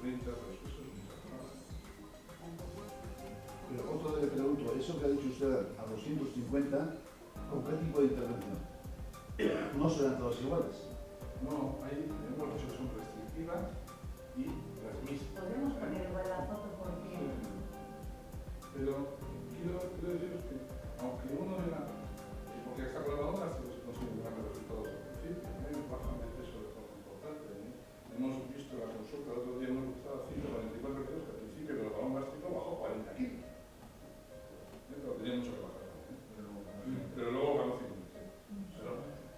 130, pero eso es mucha bajada. Pero otra vez le pregunto, eso que ha dicho usted a 250, ¿con qué tipo de intervención? No serán todas iguales. No, hay, hemos dicho que son restrictivas y transmisivas. Podemos poner igual la foto porque Pero quiero deciros que, aunque uno de la... Porque esta colaboradora se consigue grandes resultados al principio, bajan de peso de forma importante. Hemos visto la consulta el otro día, uno que estaba 144 kilos, que al principio del balón gástrico bajó 40 kilos. Pero tenía mucho que bajar también. Pero luego ganó 50.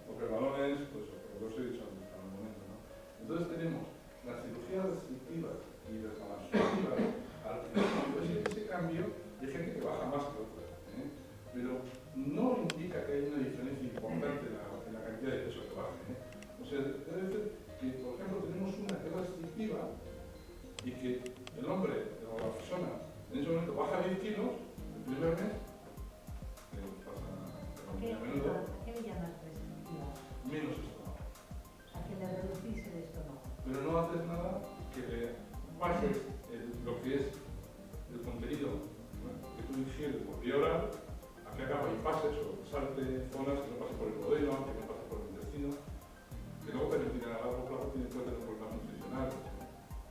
Porque el balón es, pues, lo que os he dicho antes, al momento, ¿no? Entonces tenemos las cirugías restrictivas y las laparoscópicas. Al principio, ese cambio, hay gente que baja más que otras, pero no indica que haya una diferencia importante en la cantidad de peso que baje. O sea, debe ser que, por ejemplo, tenemos una que es restrictiva y que el hombre o la persona en ese momento baja 10 kilos el primer mes, que pasa ¿qué a menudo, le llamas restrictiva? menos estómago. O sea, que le reducís el estómago. Pero no haces nada que le pases lo que es el contenido, ¿no? Que tú ingieres por vía oral, a que haga bypasses o salte zonas que no pasen por el duodeno, que no pasen por el intestino, que luego permitirán a largo plazo puede tener problemas nutricionales,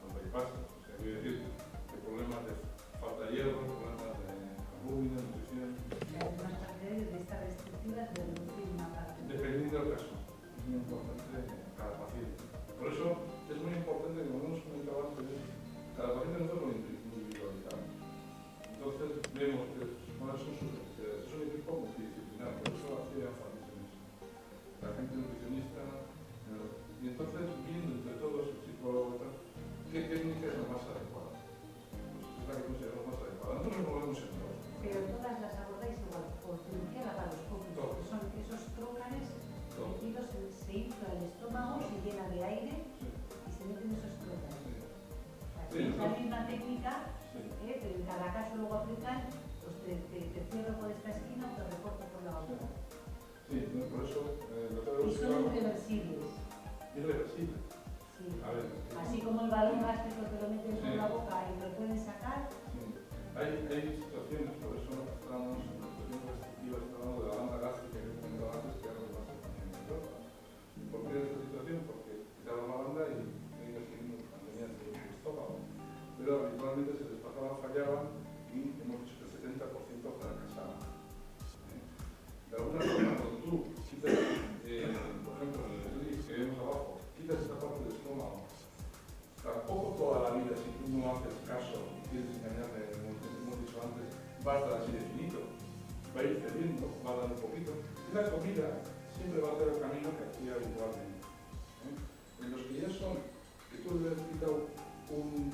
los bypasses. O sea, quiero decir que problemas de falta de hierro, problemas de albúmina, nutrición. Es más partidario de estas restrictivas de reducir una parte. Dependiendo del caso, es muy importante cada paciente. Por eso es muy importante, como hemos comentado antes, cada paciente nosotros lo individualizamos. Entonces vemos cuáles son sus necesidades. Es un equipo multidisciplinar, por eso hacía énfasis en eso. La gente nutricionista, y entonces viendo entre todos el tipo, ¿qué técnica es la más adecuada? Pues es la que consideramos más adecuada. Nosotros nos movemos en todo. Pero todas las abordáis igual, por cirugía laparoscópica, que son esos trócares metidos, se infla el estómago, se llena de aire y se meten esos trócares. Es la misma técnica, pero en cada caso luego aplican, pues te cierro por esta esquina o te recorto por la otra. Sí, por eso Y son irreversibles. irreversible. Sí. A ver, Así como el balón gástrico te lo meten por la boca y te lo pueden sacar. hay situaciones, por eso estamos en la situación restrictiva, estamos de la banda gástrica que he comentado antes, que ahora más en Europa. ¿Por qué esta situación? Porque quitaron la banda y tenían que seguir manteniendo el estómago. Pero habitualmente se les pasaba, fallaban y hemos dicho que el 70% fracasaba. De alguna forma, cuando tú quitas, por ejemplo, en el slip que vemos abajo, quitas esta parte del estómago, tampoco toda la vida, si tú no haces caso y quieres engañarle, como hemos dicho antes, va a estar así definito, va a ir cediendo, va a dar un poquito. Y la comida siempre va a hacer el camino que hacía habitualmente. En los que ya son, que tú le has quitado un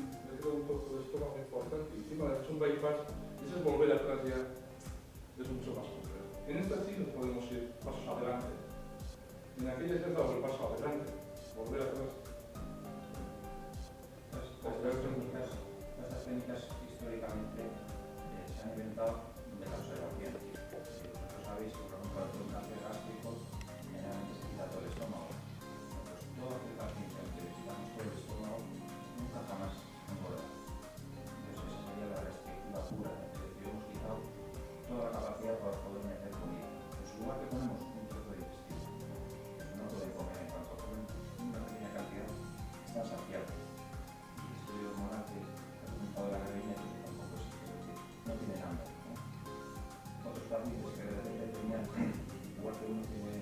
trozo de estómago importante y encima le has hecho un bypass, eso es volver atrás ya, es mucho más complejo. En esta sí nos podemos ir pasos adelante. En aquellas ya has dado el paso adelante, volver atrás. Estas técnicas históricamente se han inventado de la observación. Vosotros sabéis que, por ejemplo, el cáncer gástrico generalmente se quita todo el estómago. Entonces, todo aquel paciente al que le quitamos todo el estómago nunca jamás engorda. Entonces, esa sería la restrictiva pura. Es decir, hemos quitado toda la capacidad para poder meter comida. En su lugar que ponemos un trozo de intestino. No pueden comer en cuanto comen una pequeña cantidad, están saciados. Estudios hormonales que ha comentado la reina que tampoco es no tienen hambre. Otros pacientes que de repente tenían, igual que uno tiene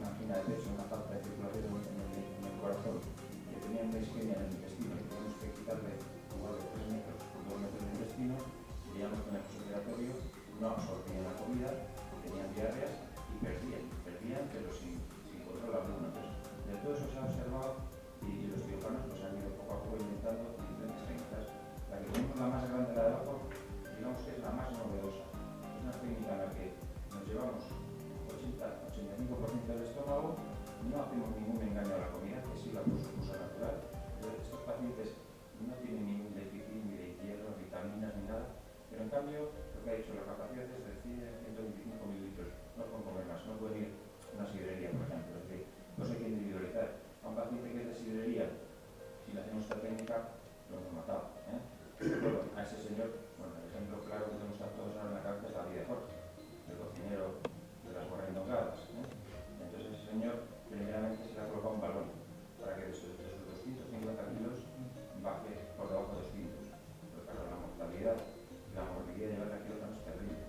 una angina de pecho, una falta de circulación en el corazón, que tenían una isquemia en el intestino y tenemos que quitarle igual de 3 metros por 2 metros de intestino, y ya con el postoperatorio no absorbían la comida, tenían diarreas y perdían pero sin control alguno. Entonces, de todo eso se ha observado y los cirujanos pues, han ido poco a poco inventando diferentes técnicas. La que tenemos la más grande, la de abajo, digamos que es la más novedosa. Es una técnica en la que nos llevamos 80-85% del estómago, no hacemos ningún engaño a la comida, que siga por su curso natural. Entonces, estos pacientes no tienen ningún déficit ni de hierro, vitaminas ni nada, pero en cambio, lo que ha dicho, la capacidad es de 125 mililitros, no pueden comer más, no pueden ir a una sidrería, por ejemplo, es decir, no se hay que individualizar. A un paciente que es de sidrería, si le hacemos esta técnica, lo hemos matado. Bueno, a ese señor, bueno, el ejemplo claro que tenemos a todos ahora en la cabeza es la vida de Jorge, el cocinero de las morrendongadas. Entonces ese señor, primeramente se le ha colocado un balón para que de sus 250 kilos baje por debajo de 200. Pero claro, la mortalidad y la morbilidad de llevar a quirófano es terrible.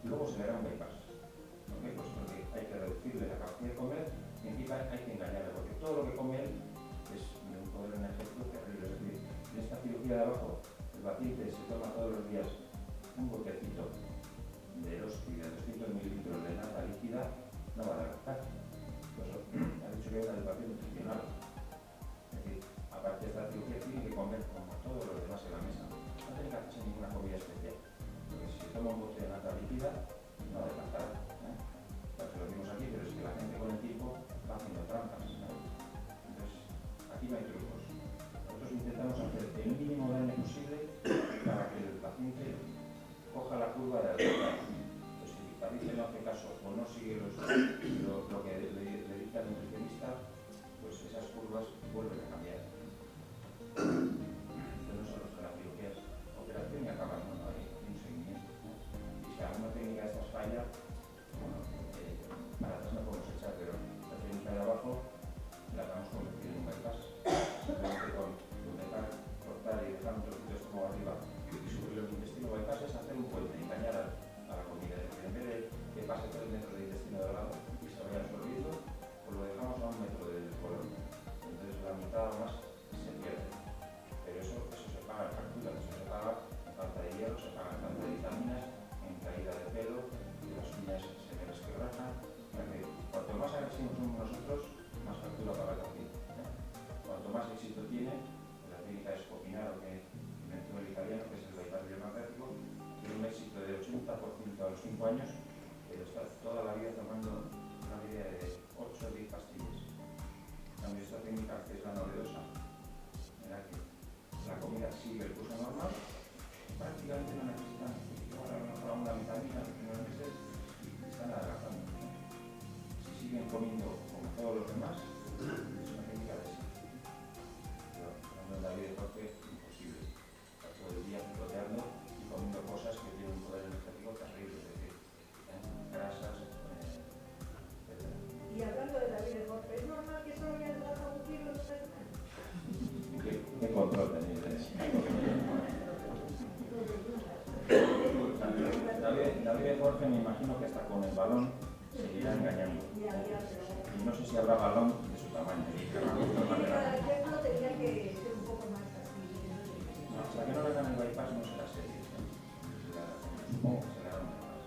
Luego se le hará un bypass. ¿Por qué? Pues porque hay que reducirle la capacidad de comer y encima hay que engañarle, porque todo lo que come él es de un poder energético terrible. Es decir, en esta cirugía de abajo, el paciente se toma todos los días un botecito de Eroski de 200 mililitros de nata líquida, no va a adelgazar. Pues ha dicho que hay una educación nutricional. Es decir, aparte de esta cirugía, tiene que comer como todos los demás en la mesa. No tiene que hacerse ninguna comida especial. Porque si se toma un bote de nata líquida, no adelgazará. Lo vimos aquí, pero es que la gente con el tiempo va haciendo trampas. Entonces, aquí no hay trucos. Nosotros intentamos hacer el mínimo daño posible para que el paciente coja la curva de adelgazar. Pues si el paciente no hace caso o no sigue lo que le dicta el nutricionista, pues esas curvas vuelven a cambiar. Entonces no solo son las cirugías, operación y acaban, no hay un seguimiento. Y si alguna técnica de estas falla, bueno, para atrás no podemos echar, pero la técnica de abajo la vamos a convertir en un bypass. Simplemente con dejar cortar y dejar un trocito de estómago arriba y subir el intestino. Bypass es hacer un puente, engañar a la comida. Es decir, en vez de que pase 3 metros de intestino de lado y se vaya absorbiendo, pues lo dejamos a 1 metro del colon. Entonces la mitad o más se pierde. Pero eso se paga en factura, eso se paga en falta de hierro, se paga en falta de vitaminas, en caída de pelo, que las uñas se me resquebrajan. Cuanto más agresivos somos nosotros, más factura paga el paciente. Cuanto más éxito tiene, la técnica de Scopinaro que inventó el italiano, que es el bypass biomagnético, tiene un éxito de 80% a los 5 años, pero está toda la vida tomando una media de 8 o 10 pastillas. También esta técnica, que es la novedosa, en la que la comida sigue el curso normal, prácticamente no necesitan una vitamina, no necesitan, están adelgazando. Si siguen comiendo como todos los demás, es una técnica de éxito. Pero en la vida de Jorge, imposible. Está todo el día picoteando y comiendo cosas que tienen un poder energético terrible, es decir, grasas, etc. Y hablando de la vida de Jorge, ¿es normal que solo haya adelgazado un kilo en 2 semanas? ¿Qué control tenéis de eso? David Jorge, me imagino que hasta con el balón seguirá engañando. Y no sé si habrá balón de su tamaño. Cada ejemplo tenía que ser un poco más así. No, hasta que no le hagan el bypass no será serio. Supongo que será un bypass.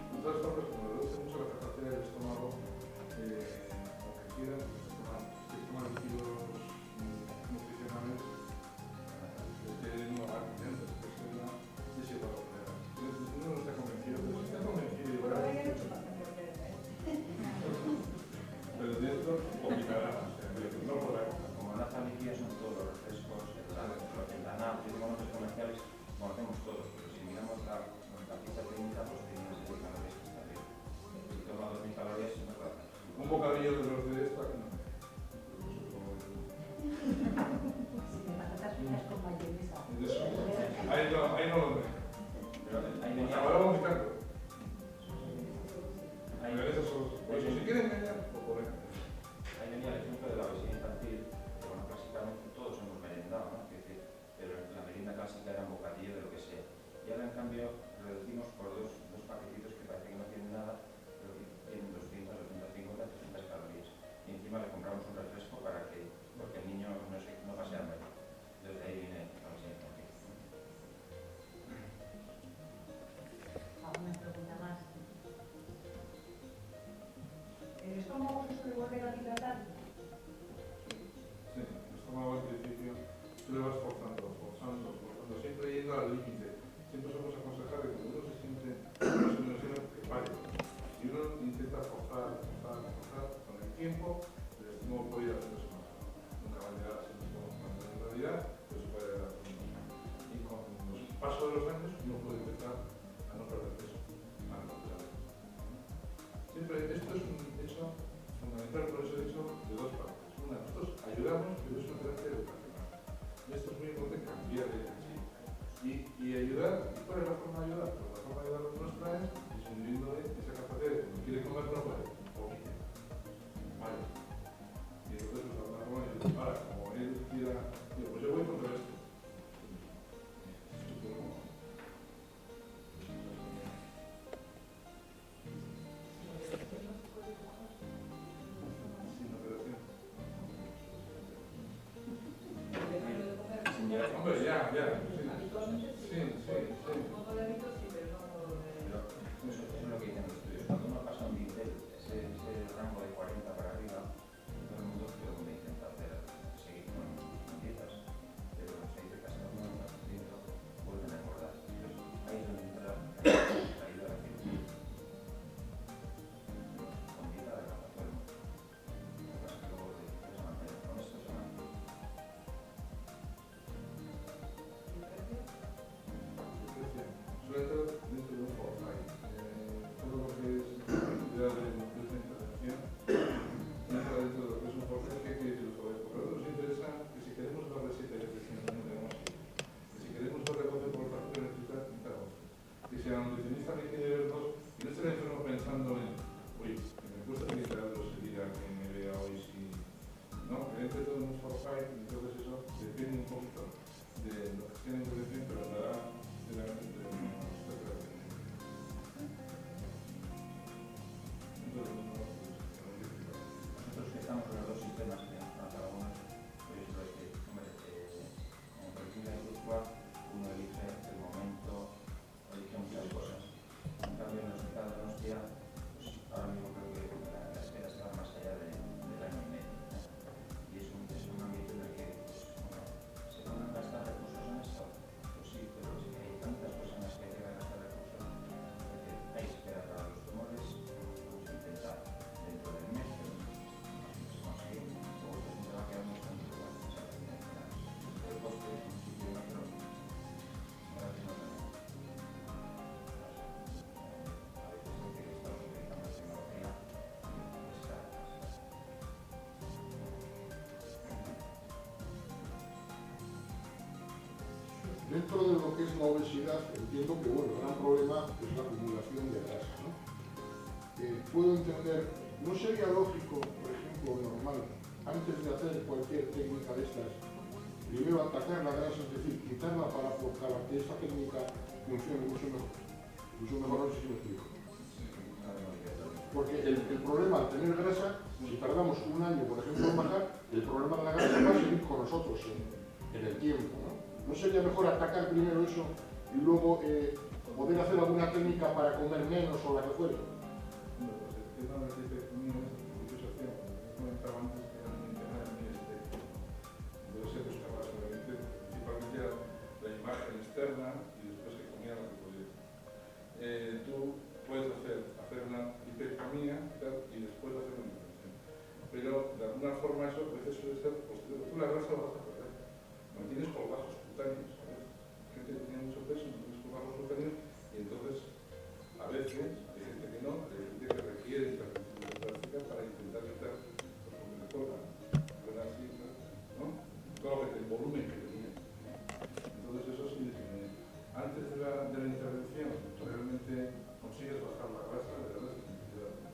De todas formas, como reduce mucho la capacidad del estómago, aunque quieran, si toman líquidos nutricionales, es que no va a cambiar, es una desigual. Uno no está convencido, pero si está convencido igual. Pero de esto, combinará, no podrá. Como la líquida son todos los refrescos, el NAP, los momentos comerciales, conocemos todos, pero si miramos la ficha técnica, pues tiene una serie de calorías que está bien. Si toma 2000 calorías, no puede hacer. Un bocadillo de los de esta, no. Si me patatas fritas con mayonesa. Ahí no lo veo. Pero ahí venía, Acabará vomitando. ahí, Pero eso solo. Pues si quieren engañar, lo podrán. ahí venía el ejemplo de la obesidad infantil, que bueno, clásicamente todos hemos merendado, ¿no? Es decir, pero la merienda clásica era un bocadillo de lo que sea. Y ahora en cambio reducimos por dos paquetitos que parece que no tienen nada, pero que tienen 200, 250, 300 calorías. Y encima le compramos un refresco porque el niño no pase hambre. Entonces ahí viene la obesidad infantil. forzando, siempre yendo al límite. Siempre somos aconsejar que cuando uno se siente más o menos que pare. Y uno intenta forzar, con el tiempo, el estímulo puede ir haciéndose más. Nunca va a llegar a ser como cuando en realidad, pero se puede llegar a hacer más. Y con los pasos de los años, uno puede empezar a no perder peso, a recuperar. Siempre, esto es un hecho fundamental, por eso he dicho, de dos partes. Una, nosotros ayudamos, pero es una terapia educacional. Y esto es muy importante, cambiar de chip. Y ayudar, ¿y cuál es la forma de ayudar? Pues la forma de ayudar nuestra es disminuyéndole esa capacidad de cuando quiere comer no puede, vomite. Vale. Y entonces pues, la forma de ayudar. Ahora, como él quiera, digo, pues yo voy contra esto. Hombre, ya. Sí. Todo el hábito sí, pero no todo el... Pero eso es lo que dicen los estudios. Cuando uno pasa un nivel, ese rango de 40 para arriba, todo el mundo creo que intenta seguir con dietas, pero se dice que hasta uno vuelven a engordar. Entonces, ahí es donde entra la ayuda a la cirugía. Con dieta de la plataforma. Lo que pasa es que luego se mantiene. Con esto se mantiene. Suele estar dentro de un Fortnite. Todo lo que es actividad de intervención entra dentro de lo que es un Fortnite. ¿Qué quiere decir eso? Porque a nosotros nos interesa que si queremos dar de 7 de crecimiento, no tenemos que si queremos dar de 12 por factor, necesitamos que si la nutricionista me quiere ver dos, y no esté el enfermo pensando en, uy, que me cuesta 30 euros el día que me vea hoy, si no, que entre todo en un Fortnite, entonces eso depende un poquito de lo que sea la intervención, pero dará sinceramente de Nosotros que estamos con los dos sistemas que nos dan cada uno, por ejemplo, es que, hombre, como perfil de Guipúzcoa, uno elige el momento, elige muchas cosas. En cambio, en el hospital de Donostia, pues ahora mismo creo que la espera se va más allá del año y medio, ¿no? Y es un ámbito en el que, pues, bueno, se van a gastar recursos en esto. Pues sí, pero es que hay tantas cosas en las que hay que gastar recursos. Es decir, hay espera para los tumores, vamos a intentar dentro del mes, pero se consigue. Luego esto siempre va a quedar muy tranquilo para pensar que el coste en un sitio y en otro, ahora que no tenemos. A veces dice que estamos utilizando tecnología y está. Dentro de lo que es la obesidad, entiendo que bueno, el gran problema es la acumulación de grasa, ¿no? Puedo entender, ¿no sería lógico, por ejemplo, normal, antes de hacer cualquier técnica de estas, primero atacar la grasa, es decir, quitarla para que esta técnica funcione mucho mejor? Mucho mejor, no sé si me explico. Porque el problema al tener grasa, si tardamos un año, por ejemplo, en bajar, el problema de la grasa va a seguir con nosotros en el tiempo, ¿no? ¿No sería mejor atacar primero eso y luego poder hacer alguna técnica para comer menos o la que fuera? Bueno, pues el tema de la hipertonía es muy social, como comentaba antes, que era muy integral, muy estético. Entonces se buscaba solamente, principalmente la imagen externa y después se comía lo que podía. Tú puedes hacer una hipertonía y después hacer una intervención. Pero de alguna forma eso a veces suele ser posterior. Tú la grasa la vas a perder. Mantienes colgajos cutáneos. Gente que tiene mucho peso, mantienes colgajos cutáneos y entonces a veces hay gente que no, hay gente que requiere intervención plástica para intentar quitar los que le colgan. Pero así, ¿no? Todo lo que el volumen que tenía. Entonces eso sí disminuye. Antes de la intervención realmente consigues bajar la grasa, de verdad es necesidad de eso.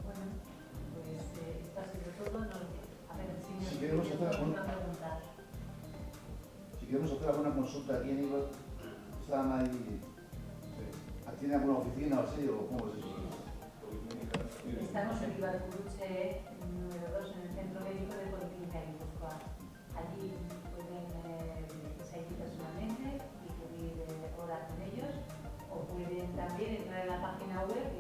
Bueno, pues esto ha sido todo. A ver, Si queremos hacer una pregunta. Si queremos hacer alguna consulta aquí en Ibar, ¿están ahí? ¿Tiene alguna oficina o así o cómo es eso? Estamos en Ibarcuruche número 2, en el Centro Médico de Policlínica de Guipúzcoa. Allí pueden dirigirse allí personalmente y pedir hora con ellos, o pueden también entrar en la página web